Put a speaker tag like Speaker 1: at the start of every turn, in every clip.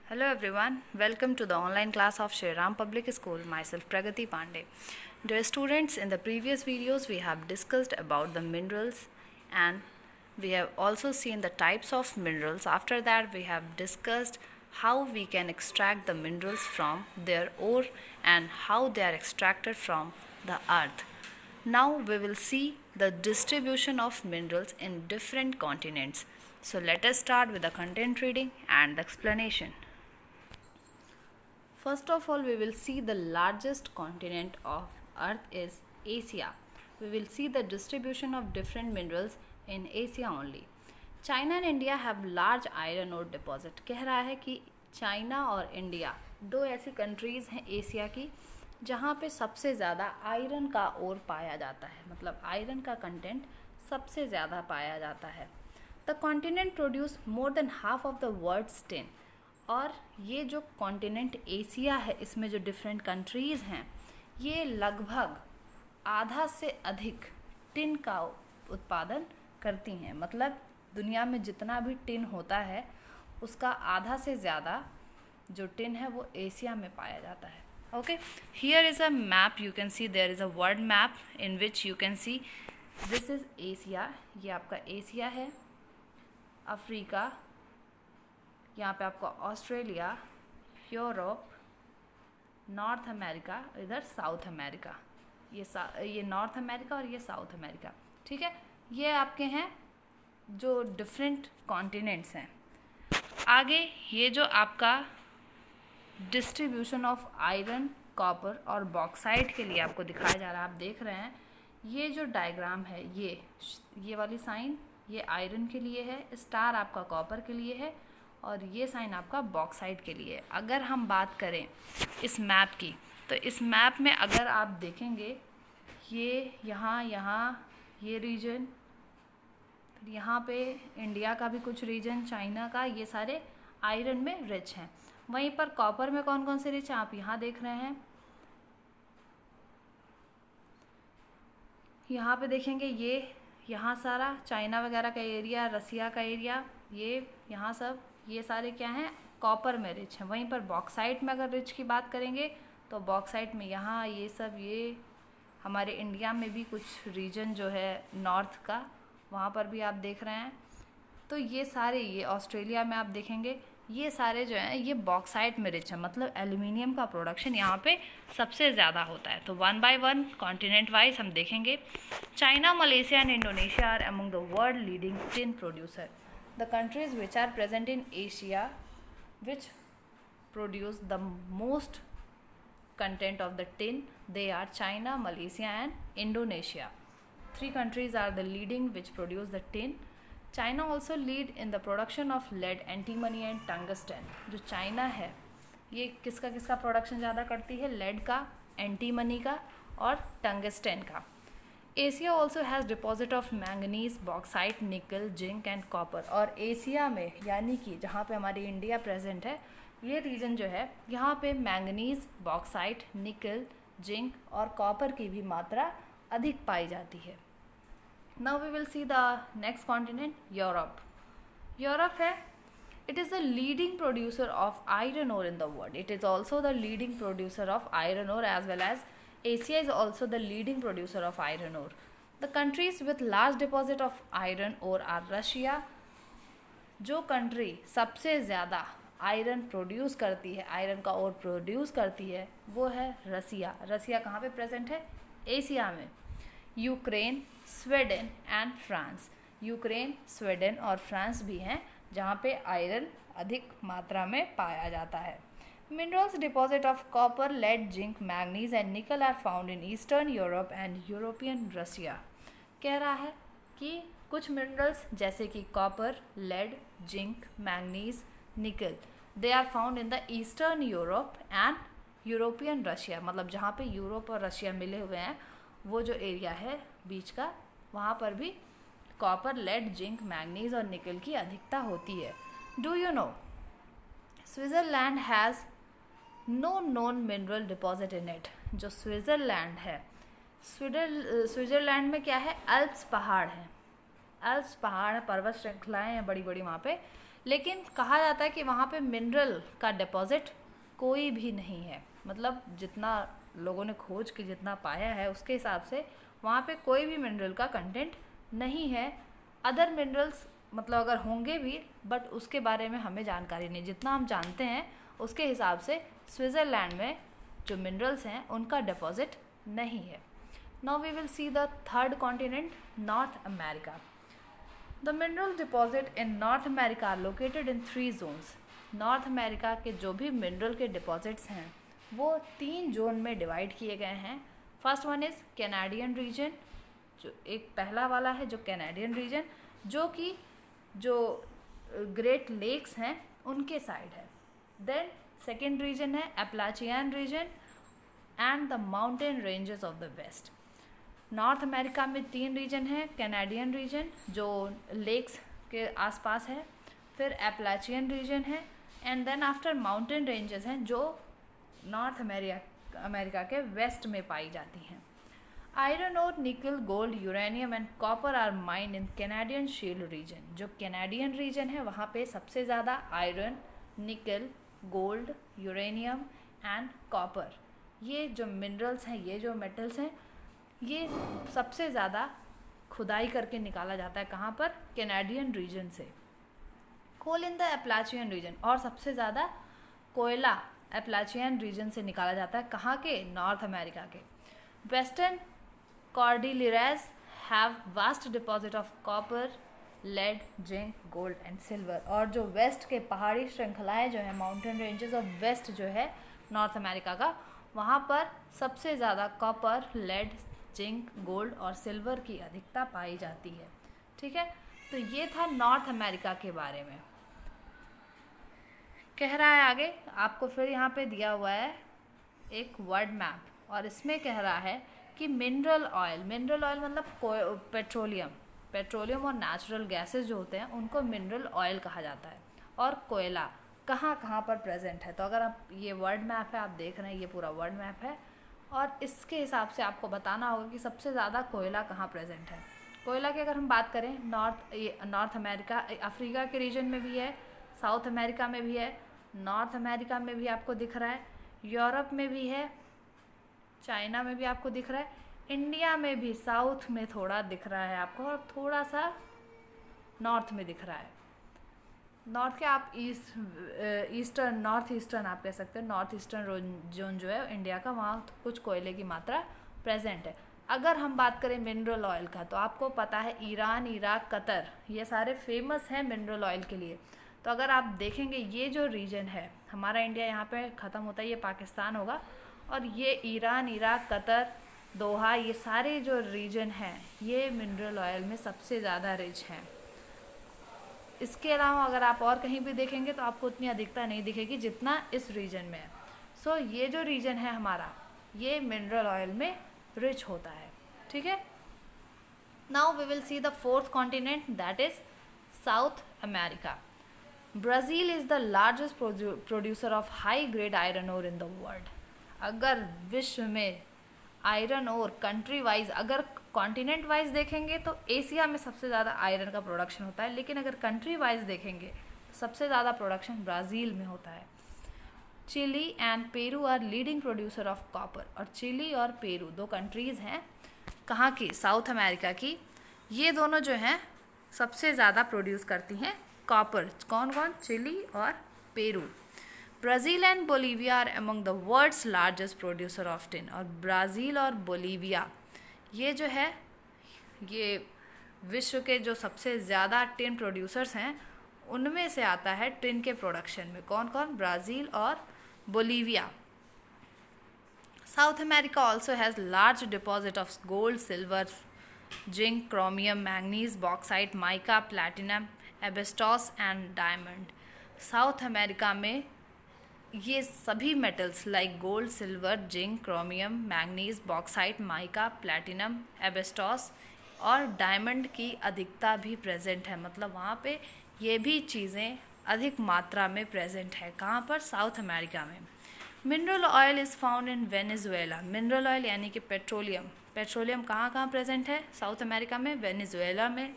Speaker 1: Hello everyone, welcome to the online class of Shri Ram Public School, myself Pragati Pandey. Dear students, in the previous videos we have discussed about the minerals and we have also seen the types of minerals. After that we have discussed how we can extract the minerals from their ore and how they are extracted from the earth. Now we will see the distribution of minerals in different continents. So let us start with the content reading and the explanation. First of all, we will see the largest continent of Earth is Asia. We will see the distribution of different minerals in Asia only. China and India have large iron ore deposit. कह रहा है कि China और India दो ऐसी countries हैं Asia की जहाँ पे सबसे ज़्यादा आयरन का ओर पाया जाता है, मतलब आयरन का कंटेंट सबसे ज़्यादा पाया जाता है. The continent produce more than half of the world's tin. और ये जो कॉन्टिनेंट एशिया है इसमें जो डिफरेंट कंट्रीज़ हैं ये लगभग आधा से अधिक टिन का उत्पादन करती हैं. मतलब दुनिया में जितना भी टिन होता है उसका आधा से ज़्यादा जो टिन है वो एशिया में पाया जाता है. Okay, here is a map. You can see there is a world map in which you can see this is Asia. ये आपका एशिया है, अफ्रीका, यहाँ पे आपको ऑस्ट्रेलिया, यूरोप, नॉर्थ अमेरिका, इधर साउथ अमेरिका. ये नॉर्थ अमेरिका और ये साउथ अमेरिका. ठीक है, ये आपके हैं जो डिफरेंट कॉन्टिनेंट्स हैं. आगे ये जो आपका डिस्ट्रीब्यूशन ऑफ आयरन, कॉपर और बॉक्साइट के लिए आपको दिखाया जा रहा है. आप देख रहे हैं ये जो डायग्राम है ये वाली साइन ये आयरन के लिए है, स्टार आपका कॉपर के लिए है और ये साइन आपका बॉक्साइट के लिए. अगर हम बात करें इस मैप की तो इस मैप में अगर आप देखेंगे ये यहाँ ये रीजन, फिर यहाँ पे इंडिया का भी कुछ रीजन, चाइना का, ये सारे आयरन में रिच हैं. वहीं पर कॉपर में कौन कौन से रिच हैं आप यहाँ देख रहे हैं. यहाँ पे देखेंगे ये यहाँ सारा चाइना वगैरह का एरिया, रसिया का एरिया, ये यहाँ सब, ये सारे क्या हैं कॉपर में रिच हैं. वहीं पर बॉक्साइट में अगर रिच की बात करेंगे तो बॉक्साइट में यहाँ ये सब, ये हमारे इंडिया में भी कुछ रीजन जो है नॉर्थ का वहाँ पर भी आप देख रहे हैं. तो ये सारे, ये ऑस्ट्रेलिया में आप देखेंगे ये सारे जो हैं ये बॉक्साइट में रिच है. मतलब एल्यूमिनियम का प्रोडक्शन यहाँ पे सबसे ज़्यादा होता है. तो one by one continent wise हम देखेंगे. China, Malaysia and Indonesia are among the world leading tin producer. The countries which are present in Asia which produce the most content of the tin, they are China, Malaysia and Indonesia. Three countries are the leading which produce the tin. China also lead in the production of lead, antimony and tungsten. जो China है ये किसका किसका production ज़्यादा करती है, lead का, antimony का और टंगस्टन का. Asia also has deposit of manganese, bauxite, nickel, zinc and copper. और एशिया में यानी कि जहाँ पे हमारी इंडिया प्रेजेंट है ये रीजन जो है यहाँ पे मैंगनीज, बॉक्साइट, निकल, जिंक और कॉपर की भी मात्रा अधिक पाई जाती है. Now we will see the next continent Europe. Europe है, it is the leading producer of iron ore in the world. It is also the leading producer of iron ore as well as Asia is also the leading producer of iron ore. The countries with large deposit of iron ore are Russia. जो country सबसे ज़्यादा iron produce करती है, iron का ओर produce करती है वो है रसिया. रसिया कहाँ पे प्रेजेंट है, एशिया में. Ukraine, Sweden and France. Ukraine, Sweden और फ्रांस भी हैं जहाँ पे आयरन अधिक मात्रा में पाया जाता है. Minerals deposit of copper, lead, zinc, manganese and nickel are found in Eastern Europe and European Russia. कह रहा है कि कुछ मिनरल्स जैसे कि copper, lead, zinc, manganese, nickel, they are found in the eastern Europe and European Russia. मतलब जहाँ पे यूरोप और रशिया मिले हुए हैं वो जो एरिया है बीच का वहाँ पर भी कॉपर, लेड, जिंक, मैंगनीज और निकल की अधिकता होती है. Do you know Switzerland has no known mineral deposit in it. जो स्विट्ज़रलैंड है, स्विट्ज़रलैंड में क्या है, अल्प्स पहाड़ हैं. अल्प्स पहाड़ हैं, पर्वत श्रृंखलाएँ हैं बड़ी बड़ी वहाँ पे, लेकिन कहा जाता है कि वहाँ पे मिनरल का डिपॉजिट कोई भी नहीं है। मतलब जितना लोगों ने खोज के जितना पाया है उसके हिसाब से वहाँ पे कोई भी मिनरल का कंटेंट नहीं है। अदर मिनरल्स मतलब अगर होंगे भी, बट उसके बारे में हमें जानकारी नहीं। जितना हम जानते हैं उसके हिसाब से स्विट्ज़रलैंड में जो मिनरल्स हैं उनका डिपॉजिट नहीं है। Now we will see the third continent, North America. The mineral deposit in North America are located in 3 zones. North America के जो भी मिनरल के डिपॉजिट्स हैं वो 3 जोन में डिवाइड किए गए हैं। First one is Canadian region, जो एक पहला वाला है जो कैनेडियन रीजन, जो कि जो ग्रेट लेक्स हैं उनके साइड है। देन सेकेंड रीजन है Appalachian region and the mountain ranges of the west. North America में 3 रीजन है, कैनेडियन रीजन जो लेक्स के आसपास है, फिर एप्लाचियन रीजन है, and then after mountain ranges हैं जो नॉर्थ अमेरिका के वेस्ट में पाई जाती हैं। आयरन और nickel, gold, uranium and copper are mined in Canadian shield region. जो कैनेडियन रीजन है वहाँ पे सबसे ज़्यादा आयरन, निकल, गोल्ड, यूरेनियम एंड कॉपर, ये जो मिनरल्स हैं, ये जो मेटल्स हैं, ये सबसे ज़्यादा खुदाई करके निकाला जाता है। कहाँ पर? कैनेडियन रीजन से। कोल इन द एप्लाचियन रीजन, और सबसे ज़्यादा कोयला एप्लाचियन रीजन से निकाला जाता है। कहाँ के? नॉर्थ अमेरिका के। Western cordilleras have vast deposit of copper, lead, zinc, gold and silver. और जो वेस्ट के पहाड़ी श्रृंखलाएँ जो है, माउंटेन रेंजेस ऑफ वेस्ट जो है नॉर्थ अमेरिका का, वहाँ पर सबसे ज़्यादा कॉपर, लेड, जिंक, गोल्ड और सिल्वर की अधिकता पाई जाती है। ठीक है, तो ये था नॉर्थ अमेरिका के बारे में। कह रहा है आगे आपको, फिर यहाँ पे दिया हुआ है एक वर्ड मैप, और इसमें कह रहा है कि मिनरल ऑयल मतलब पेट्रोलियम और नेचुरल गैसेस जो होते हैं उनको मिनरल ऑयल कहा जाता है। और कोयला कहाँ कहाँ पर प्रेजेंट है। तो अगर आप ये वर्ड मैप है, आप देख रहे हैं, ये पूरा वर्ड मैप है, और इसके हिसाब से आपको बताना होगा कि सबसे ज़्यादा कोयला कहाँ प्रेजेंट है। कोयला की अगर हम बात करें, नॉर्थ अमेरिका, अफ्रीका के रीजन में भी है, साउथ अमेरिका में भी है, नॉर्थ अमेरिका में भी आपको दिख रहा है, यूरोप में भी है, चाइना में भी आपको दिख रहा है, इंडिया में भी साउथ में थोड़ा दिख रहा है आपको, और थोड़ा सा नॉर्थ में दिख रहा है। नॉर्थ के आप ईस्टर्न, नॉर्थ ईस्टर्न आप कह सकते हैं। नॉर्थ ईस्टर्न जोन जो है इंडिया का, वहाँ कुछ कोयले की मात्रा प्रेजेंट है। अगर हम बात करें मिनरल ऑयल का, तो आपको पता है ईरान, इराक, कतर, ये सारे फेमस हैं मिनरल ऑयल के लिए। तो अगर आप देखेंगे ये जो रीजन है, हमारा इंडिया यहाँ पे ख़त्म होता है, ये पाकिस्तान होगा, और ये ईरान, इराक, कतर, दोहा, ये सारे जो रीजन हैं ये मिनरल ऑयल में सबसे ज़्यादा रिच हैं। इसके अलावा अगर आप और कहीं भी देखेंगे तो आपको उतनी अधिकता नहीं दिखेगी जितना इस रीजन में है। सो ये जो रीजन है हमारा, ये मिनरल ऑयल में रिच होता है। ठीक है, now we will see the fourth continent, that is South America. Brazil is the largest producer of high grade iron ore in the world. अगर विश्व में आयरन ओर कंट्री वाइज, अगर continent wise देखेंगे तो एशिया में सबसे ज़्यादा iron का प्रोडक्शन होता है, लेकिन अगर कंट्री वाइज देखेंगे तो सबसे ज़्यादा प्रोडक्शन ब्राज़ील में होता है। Chile and Peru are leading producer of copper. और चिली और पेरू 2 कंट्रीज़ हैं, कहाँ की? साउथ अमेरिका की। ये दोनों जो हैं सबसे ज़्यादा प्रोड्यूस करती हैं कॉपर। कौन कौन? चिली और Peru. Brazil and Bolivia are among the world's largest producer of tin. और ब्राज़ील और बोलीविया ये जो है, ये विश्व के जो सबसे ज़्यादा टिन प्रोड्यूसर्स हैं उनमें से आता है टिन के प्रोडक्शन में। कौन कौन? ब्राज़ील और Bolivia. South America also has large deposit of gold, silver, zinc, chromium, manganese, bauxite, mica, platinum, asbestos and diamond. South America में ये सभी metals like gold, silver, zinc, chromium, manganese, bauxite, mica, platinum, asbestos और diamond की अधिकता भी present है। मतलब वहाँ पे ये भी चीज़ें अधिक मात्रा में प्रेजेंट है। कहाँ पर? साउथ अमेरिका में। Mineral oil is found in Venezuela. Mineral oil यानी कि पेट्रोलियम कहाँ कहाँ प्रेजेंट है? साउथ अमेरिका में, वेनेजुएला में,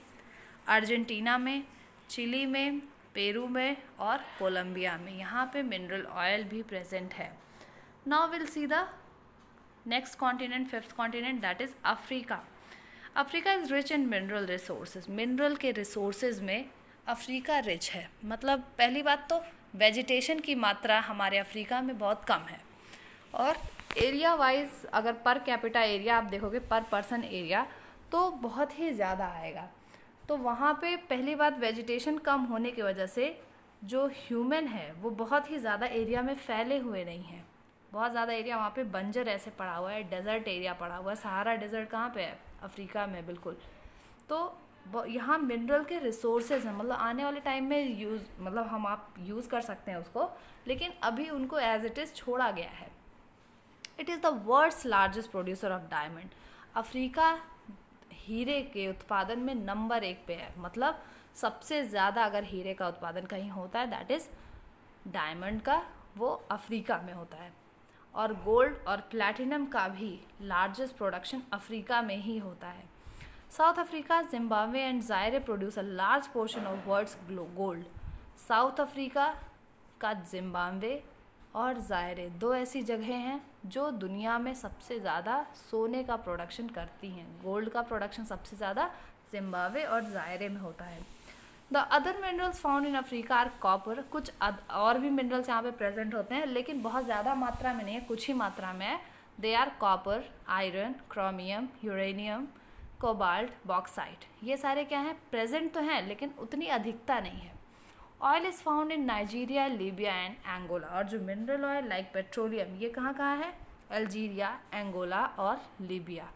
Speaker 1: अर्जेंटीना में, चिली में, पेरू में और कोलंबिया में, यहाँ पे मिनरल ऑयल भी प्रेजेंट है। Now will see the next continent, fifth continent, that is Africa. Africa is rich in mineral resources. Mineral के रिसोर्सेज में अफ्रीका रिच है। मतलब पहली बात तो वेजिटेशन की मात्रा हमारे अफ्रीका में बहुत कम है, और एरिया वाइज अगर पर कैपिटा एरिया आप देखोगे, पर पर्सन एरिया, तो बहुत ही ज़्यादा आएगा। तो वहाँ पे पहली बात वेजिटेशन कम होने की वजह से जो ह्यूमन है वो बहुत ही ज़्यादा एरिया में फैले हुए नहीं हैं। बहुत ज़्यादा एरिया वहाँ पे बंजर ऐसे पड़ा हुआ है, डेजर्ट एरिया पड़ा हुआ है। सहारा डेजर्ट कहाँ पे है? अफ्रीका में, बिल्कुल। तो यहाँ मिनरल के रिसोर्सेज हैं, मतलब आने वाले टाइम में यूज़, मतलब हम आप यूज़ कर सकते हैं उसको, लेकिन अभी उनको एज इट इज़ छोड़ा गया है। It is the world's largest producer of diamond. Africa हीरे के उत्पादन में नंबर 1 पे है। मतलब सबसे ज़्यादा अगर हीरे का उत्पादन कहीं होता है, दैट इज़ डायमंड का, वो अफ्रीका में होता है। और गोल्ड और प्लैटिनम का भी लार्जेस्ट प्रोडक्शन अफ्रीका में ही होता है। South Africa, Zimbabwe and Zaire produce a large portion of world's gold. South Africa का जिम्बाब्वे और जायरे 2 ऐसी जगह हैं जो दुनिया में सबसे ज़्यादा सोने का प्रोडक्शन करती हैं। गोल्ड का प्रोडक्शन सबसे ज़्यादा जिम्बाब्वे और जायरे में होता है। The other minerals found in Africa are copper. कुछ और भी मिनरल्स यहाँ पे प्रेजेंट होते हैं, लेकिन बहुत ज़्यादा मात्रा में नहीं है, कुछ ही मात्रा में है। They are copper, iron, chromium, uranium, cobalt, bauxite. ये सारे क्या हैं? प्रेजेंट तो हैं, लेकिन उतनी अधिकता नहीं है। Oil is found in Nigeria, Libya and Angola. और जो मिनरल ऑयल लाइक पेट्रोलियम, ये कहाँ कहाँ है? अल्जीरिया, एंगोला और लीबिया।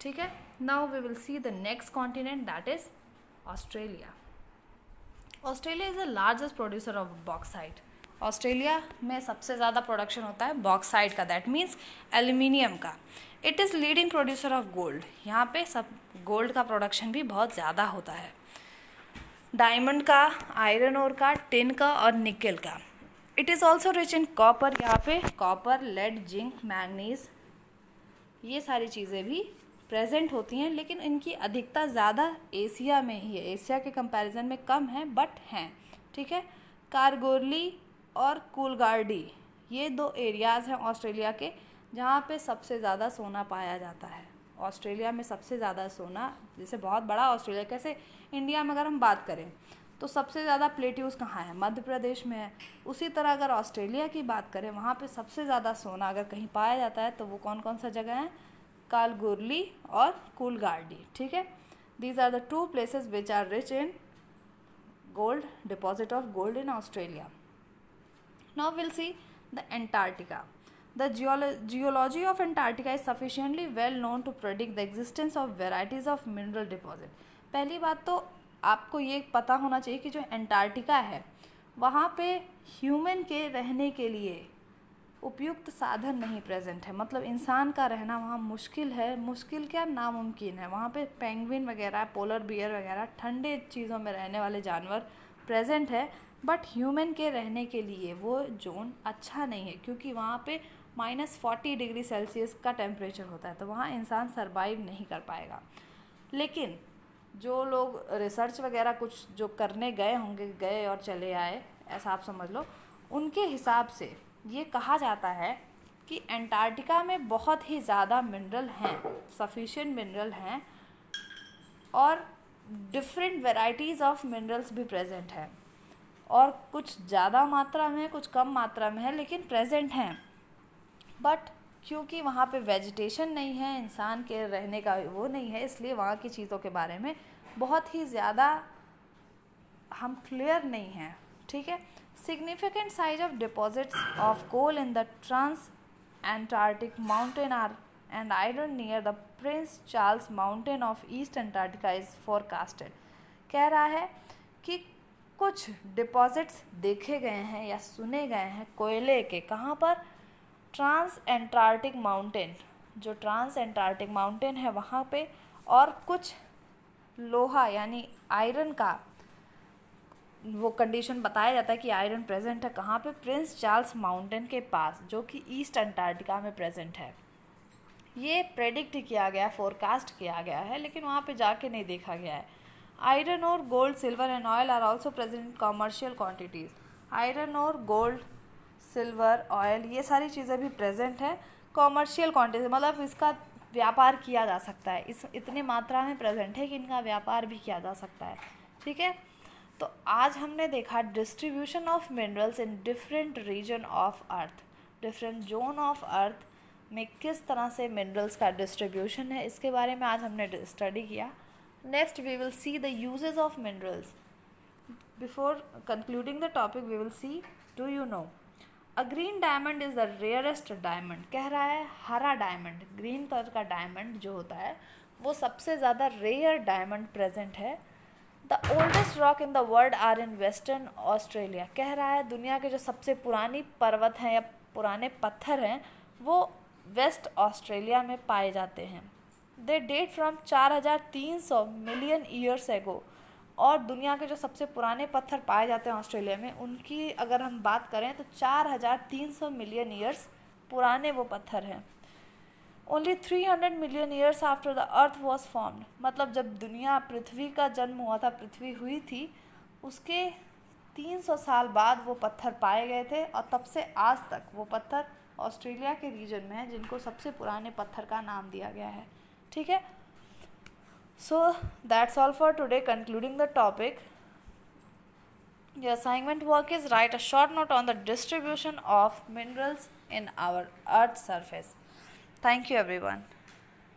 Speaker 1: ठीक है। Now we will see the next continent, that is Australia. Australia is the largest producer of bauxite. Australia में सबसे ज़्यादा प्रोडक्शन होता है बॉक्साइट का, दैट मीन्स एल्यूमिनियम का। It is leading producer of gold. यहाँ पे सब गोल्ड का प्रोडक्शन भी बहुत ज़्यादा होता है। डायमंड का, आयरन ओर का, टिन का और निकल का। It is also rich in copper. यहाँ पे कॉपर, लेड, जिंक, मैंगनीज, ये सारी चीज़ें भी प्रेजेंट होती हैं, लेकिन इनकी अधिकता ज़्यादा एशिया में ही है। एशिया के कंपैरिजन में कम है, बट हैं। ठीक है। कारगोरली और कूलगार्डी, ये 2 एरियाज़ हैं ऑस्ट्रेलिया के जहाँ पे सबसे ज़्यादा सोना पाया जाता है। ऑस्ट्रेलिया में सबसे ज़्यादा सोना, जैसे बहुत बड़ा ऑस्ट्रेलिया, कैसे इंडिया में अगर हम बात करें तो सबसे ज़्यादा प्लेट्यूज कहाँ है? मध्य प्रदेश में है। उसी तरह अगर ऑस्ट्रेलिया की बात करें, वहाँ पे सबसे ज़्यादा सोना अगर कहीं पाया जाता है तो वो कौन कौन सा जगह है? कालगोरली और कूलगार्डी। ठीक है। These are the 2 places which are rich in gold, deposit of gold in Australia. Now will see the Antarctica. The geology of Antarctica is sufficiently well known to predict the existence of varieties of mineral deposit. पहली बात तो आपको ये पता होना चाहिए कि जो एंटार्क्टिका है वहाँ पे ह्यूमन के रहने के लिए उपयुक्त साधन नहीं प्रेजेंट है। मतलब इंसान का रहना वहाँ मुश्किल है। मुश्किल क्या, नामुमकिन है। वहाँ पे पेंगुइन वगैरह, पोलर बियर वगैरह, ठंडे चीज़ों में रहने वाले जानवर प्रेजेंट है, बट ह्यूमन के रहने के लिए वो जोन अच्छा नहीं है, क्योंकि वहाँ पे -40 डिग्री सेल्सियस का टेम्परेचर होता है, तो वहाँ इंसान सरवाइव नहीं कर पाएगा। लेकिन जो लोग रिसर्च वगैरह कुछ जो करने गए होंगे, गए और चले आए, ऐसा आप समझ लो, उनके हिसाब से ये कहा जाता है कि एंटार्क्टिका में बहुत ही ज़्यादा मिनरल हैं, सफिशिएंट मिनरल हैं, और डिफरेंट वेराइटीज़ ऑफ मिनरल्स भी प्रेजेंट हैं, और कुछ ज़्यादा मात्रा में, कुछ कम मात्रा में है, लेकिन प्रेजेंट हैं। बट क्योंकि वहाँ पे वेजिटेशन नहीं है, इंसान के रहने का वो नहीं है, इसलिए वहाँ की चीज़ों के बारे में बहुत ही ज़्यादा हम क्लियर नहीं हैं। ठीक है। Significant size of deposits of coal in the trans Antarctic mountain are and iron near the Prince Charles mountain of East Antarctica is forecasted. कह रहा है कि कुछ डिपॉजिट्स देखे गए हैं या सुने गए हैं कोयले के, कहाँ पर? ट्रांस एंटार्क्टिक माउंटेन, जो ट्रांस एंटार्क्टिक माउंटेन है वहाँ पे, और कुछ लोहा यानी आयरन का वो कंडीशन बताया जाता है कि आयरन प्रेजेंट है कहाँ पे? प्रिंस चार्ल्स माउंटेन के पास, जो कि ईस्ट अंटार्कटिका में प्रेजेंट है। ये प्रेडिक्ट किया गया, फोरकास्ट किया गया है, लेकिन वहाँ पे जाके नहीं देखा गया है। आयरन और gold, silver and oil are also present in commercial quantities. Iron और गोल्ड, सिल्वर, ऑयल, ये सारी चीज़ें भी प्रेजेंट है कॉमर्शियल क्वान्टिटी, मतलब इसका व्यापार किया जा सकता है, इस इतनी मात्रा में प्रेजेंट है कि इनका व्यापार भी किया जा सकता है। ठीक है, तो आज हमने देखा distribution of minerals in different region of earth, different zone of earth में किस तरह से मिनरल्स का डिस्ट्रीब्यूशन है, इसके बारे में आज हमने स्टडी किया। Next we will see the uses of minerals. Before concluding the topic we will see, do you know a green diamond is the rarest diamond. कह रहा है हरा डायमंड, ग्रीन कलर का डायमंड जो होता है वो सबसे ज़्यादा रेयर डायमंड प्रेजेंट है। The oldest rock in the world are in Western Australia. कह रहा है दुनिया के जो सबसे पुरानी पर्वत हैं या पुराने पत्थर हैं वो वेस्ट ऑस्ट्रेलिया में पाए जाते हैं। They date from 4300 million years ago. और दुनिया के जो सबसे पुराने पत्थर पाए जाते हैं ऑस्ट्रेलिया में, उनकी अगर हम बात करें तो 4300 मिलियन ईयर्स पुराने वो पत्थर हैं। Only 300 million years after the earth was formed. मतलब जब दुनिया, पृथ्वी का जन्म हुआ था, पृथ्वी हुई थी, उसके 300 साल बाद वो पत्थर पाए गए थे और तब से आज तक वो पत्थर ऑस्ट्रेलिया के रीजन में है जिनको सबसे पुराने पत्थर का नाम दिया गया है। ठीक है, so that's all for today. Concluding the topic, your assignment work is write a short note on the distribution of minerals in our earth's surface. Thank you everyone.